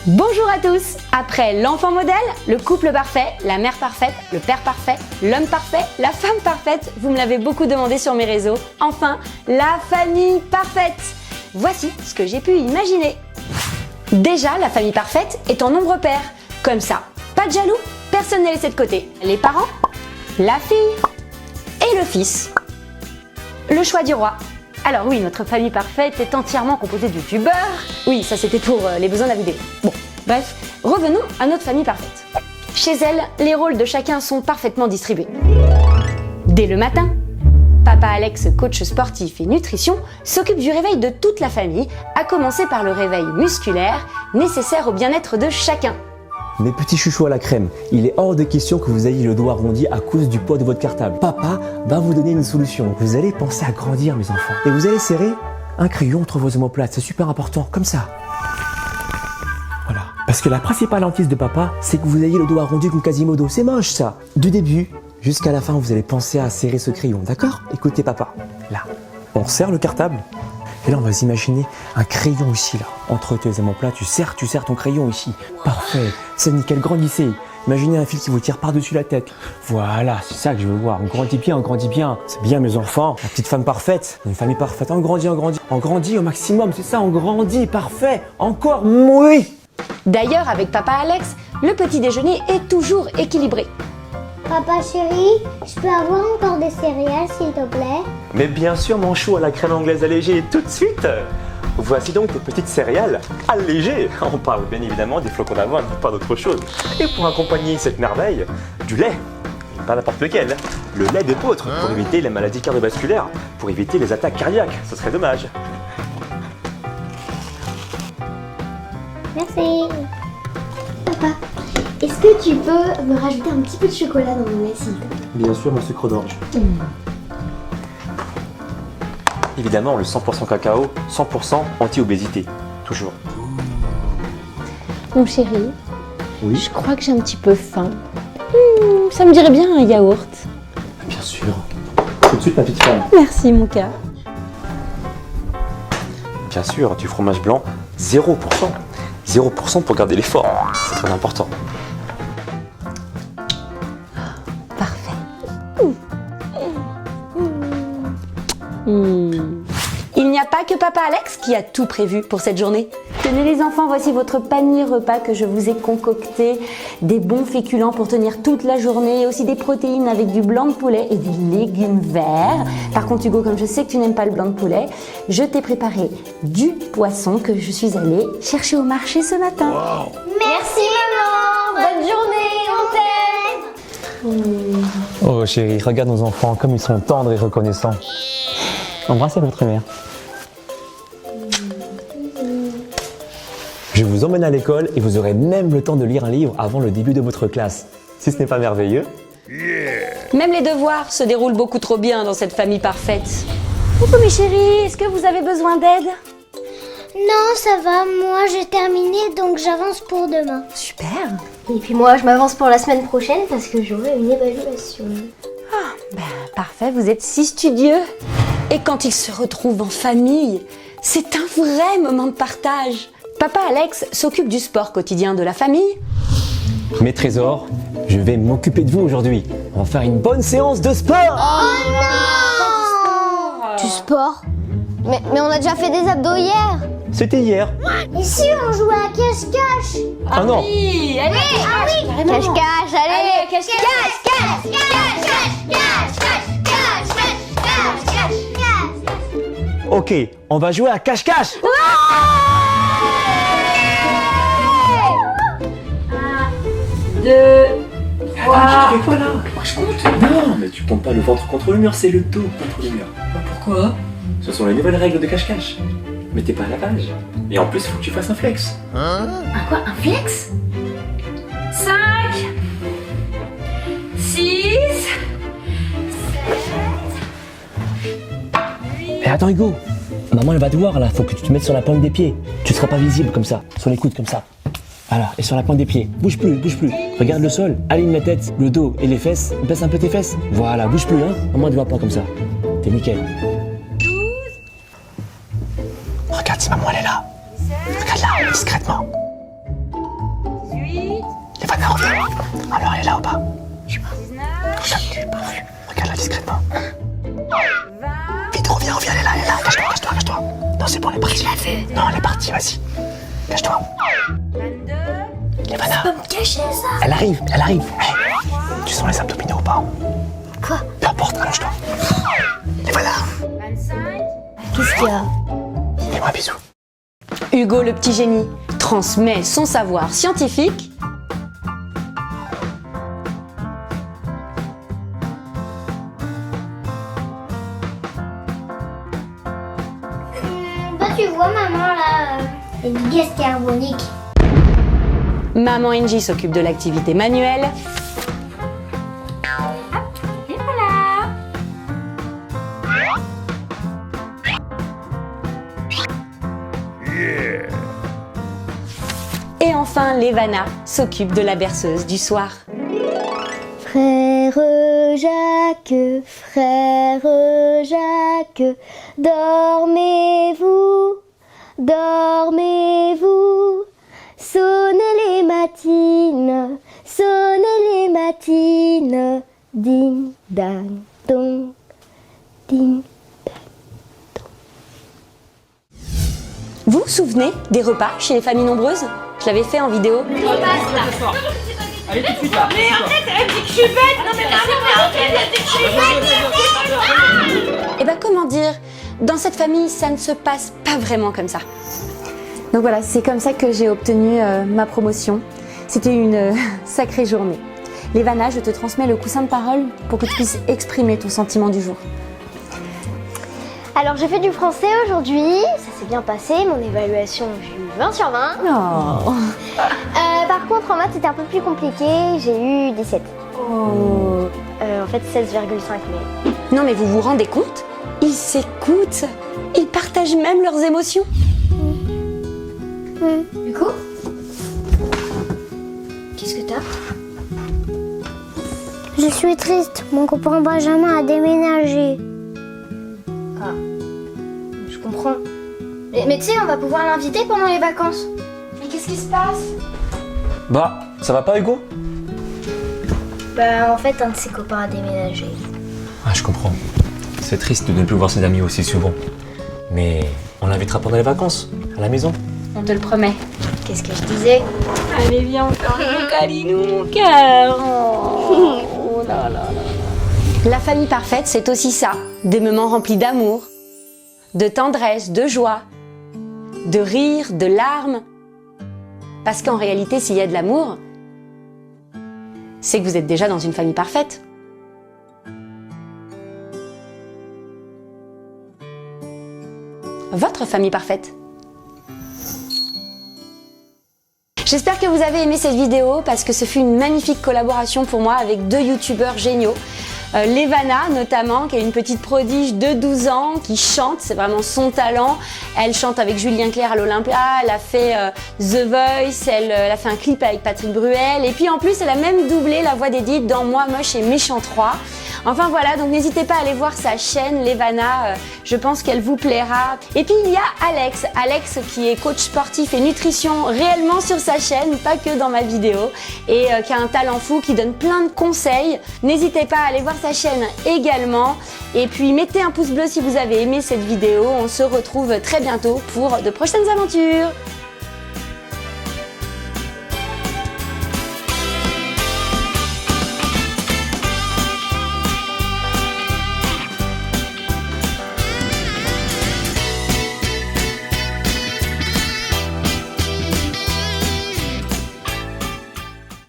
Bonjour à tous! Après l'enfant modèle, le couple parfait, la mère parfaite, le père parfait, l'homme parfait, la femme parfaite, vous me l'avez beaucoup demandé sur mes réseaux, enfin, la famille parfaite! Voici ce que j'ai pu imaginer. Déjà, la famille parfaite est en nombre pair. Comme ça, pas de jaloux, personne n'est laissé de côté. Les parents, la fille et le fils. Le choix du roi. Alors oui, notre famille parfaite est entièrement composée de youtubeurs. Oui, ça c'était pour les besoins de la vidéo. Bon, bref, revenons à notre famille parfaite. Chez elle, les rôles de chacun sont parfaitement distribués. Dès le matin, Papa Alex, coach sportif et nutrition, s'occupe du réveil de toute la famille, à commencer par le réveil musculaire, nécessaire au bien-être de chacun. Mes petits chouchous à la crème, il est hors de question que vous ayez le dos arrondi à cause du poids de votre cartable. Papa va vous donner une solution. Vous allez penser à grandir, mes enfants. Et vous allez serrer un crayon entre vos omoplates. C'est super important, comme ça. Voilà. Parce que la principale hantise de papa, c'est que vous ayez le dos arrondi comme Quasimodo. C'est moche, ça. Du début jusqu'à la fin, vous allez penser à serrer ce crayon, d'accord? Écoutez, papa. Là, on serre le cartable. Et là, on va s'imaginer un crayon ici, là, entre tes omoplates. Tu serres ton crayon ici. Parfait, c'est nickel, grandissez. Imaginez un fil qui vous tire par-dessus la tête. Voilà, c'est ça que je veux voir. On grandit bien, on grandit bien. C'est bien, mes enfants. La petite femme parfaite, une famille parfaite. On grandit, on grandit. On grandit au maximum, c'est ça, on grandit, parfait. Encore, oui. D'ailleurs, avec Papa Alex, le petit déjeuner est toujours équilibré. Papa chéri, je peux avoir encore des céréales s'il te plaît? Mais bien sûr, mon chou à la crème anglaise allégée, tout de suite. Voici donc tes petites céréales allégées. On parle bien évidemment des flocons d'avoine, pas d'autre chose. Et pour accompagner cette merveille, du lait. Pas n'importe lequel. Le lait de vôtre pour éviter les maladies cardiovasculaires, pour éviter les attaques cardiaques. Ce serait dommage. Merci. Papa, est-ce que tu peux me rajouter un petit peu de chocolat dans mon lait s'il te plaît? Bien sûr, mon sucre d'orge. Évidemment, le 100% cacao, 100% anti-obésité. Toujours. Mon chéri, Oui, je crois que j'ai un petit peu faim. Ça me dirait bien un yaourt. bien sûr. Tout de suite, ma petite femme. Merci, mon cœur. Bien sûr, du fromage blanc, 0%. 0% pour garder les formes. C'est très important. Parfait. Il n'y a pas que Papa Alex qui a tout prévu pour cette journée. Tenez les enfants, voici votre panier repas que je vous ai concocté. Des bons féculents pour tenir toute la journée, aussi des protéines avec du blanc de poulet et des légumes verts. Par contre Hugo, comme je sais que tu n'aimes pas le blanc de poulet, je t'ai préparé du poisson que je suis allée chercher au marché ce matin. Wow. Merci maman, bonne journée, on t'aime. Oh chérie, regarde nos enfants comme ils sont tendres et reconnaissants. Embrassez votre mère. Je vous emmène à l'école et vous aurez même le temps de lire un livre avant le début de votre classe. Si ce n'est pas merveilleux. Même les devoirs se déroulent beaucoup trop bien dans cette famille parfaite. Coucou mes chéris, est-ce que vous avez besoin d'aide? Non, ça va, moi j'ai terminé donc j'avance pour demain. Super. Et puis moi, je m'avance pour la semaine prochaine parce que j'aurai une évaluation. Parfait, vous êtes si studieux. Et quand ils se retrouvent en famille, c'est un vrai moment de partage. Papa Alex s'occupe du sport quotidien de la famille. Mes trésors, je vais m'occuper de vous aujourd'hui. On va faire une bonne séance de sport. Du sport? Mais on a déjà fait des abdos hier. C'était hier. Et si on jouait à cache-cache? Ah non. Oui, allez, Cache-cache, allez, cache-cache. Ok, on va jouer à cache-cache. Ah, tu fais quoi là? Moi je compte. Non, mais tu comptes pas le ventre contre le mur, c'est le dos contre le mur. Pourquoi? Ce sont les nouvelles règles de cache-cache. Mais t'es pas à la page. Et en plus, il faut que tu fasses un flex. Un quoi? Un flex? 5, 6. Mais attends Hugo, maman elle va te voir là, faut que tu te mettes sur la pointe des pieds. Tu seras pas visible comme ça, sur les coudes comme ça. Voilà, et sur la pointe des pieds. Bouge plus, bouge plus. Regarde le sol, aligne la tête, le dos et les fesses. Baisse un peu tes fesses. Voilà, bouge plus hein. Maman ne te voit pas comme ça. T'es nickel. 12. Regarde si maman elle est là. Regarde là, discrètement. papa. Je sais pas. Regarde-la discrètement. Vite, reviens, elle est là. Cache-toi. Non, c'est bon, elle est partie. Non, elle est partie, vas-y. Cache-toi. 22. Lévana, Pas me cacher ça. elle arrive. Hey, tu sens les abdominaux ou pas? Quoi? Peu importe, allonge-toi. Lévana, 25. Qu'est-ce qu'il y a? fais-moi un bisou. Hugo le petit génie transmet son savoir scientifique Bah tu vois maman là, les gaz carboniques. Maman Angie s'occupe de l'activité manuelle. Et voilà. Et enfin, Lévana s'occupe de la berceuse du soir. Frère Jacques, dormez-vous, sonnez les matines, ding dang dong, ding. Vous vous souvenez des repas chez les familles nombreuses? Je l'avais fait en vidéo. Allez tout de suite là. Mais arrête, elle dit que je suis bête. Non mais arrête, elle dit que je suis bête. Eh ben comment dire, dans cette famille, ça ne se passe pas vraiment comme ça. Donc voilà, c'est comme ça que j'ai obtenu ma promotion. C'était une sacrée journée. Lévana, je te transmets le coussin de parole pour que tu puisses exprimer ton sentiment du jour. Alors j'ai fait du français aujourd'hui, ça s'est bien passé, mon évaluation j'ai eu 20 sur 20. Oh. Par contre en maths c'était un peu plus compliqué, j'ai eu 17. Oh. En fait 16,5 mais... Non mais vous vous rendez compte? Ils s'écoutent, ils partagent même leurs émotions. Du coup, qu'est-ce que t'as? Je suis triste, mon copain Benjamin a déménagé. Ah, je comprends. Mais tu sais, on va pouvoir l'inviter pendant les vacances. Mais qu'est-ce qui se passe? Bah, ça va pas Hugo? Bah en fait un de ses copains a déménagé. Ah, je comprends. C'est triste de ne plus voir ses amis aussi souvent. Mais on l'invitera pendant les vacances, à la maison. On te le promet. Qu'est-ce que je disais? Allez viens, on fait un câlinou, mon cœur. Oh là là là. La famille parfaite, c'est aussi ça. Des moments remplis d'amour, de tendresse, de joie, de rire, de larmes. Parce qu'en réalité, s'il y a de l'amour, c'est que vous êtes déjà dans une famille parfaite. Votre famille parfaite. J'espère que vous avez aimé cette vidéo parce que ce fut une magnifique collaboration pour moi avec deux youtubeurs géniaux. Lévana notamment, qui est une petite prodige de 12 ans, qui chante, c'est vraiment son talent. Elle chante avec Julien Clerc à l'Olympia, elle a fait The Voice, elle a fait un clip avec Patrick Bruel, et puis en plus elle a même doublé la voix d'Edith dans Moi Moche et Méchant 3. Enfin voilà, donc n'hésitez pas à aller voir sa chaîne, Lévana, je pense qu'elle vous plaira. Et puis il y a Alex qui est coach sportif et nutrition réellement sur sa chaîne, pas que dans ma vidéo, et qui a un talent fou, qui donne plein de conseils. N'hésitez pas à aller voir sa chaîne également. Et puis mettez un pouce bleu si vous avez aimé cette vidéo. On se retrouve très bientôt pour de prochaines aventures.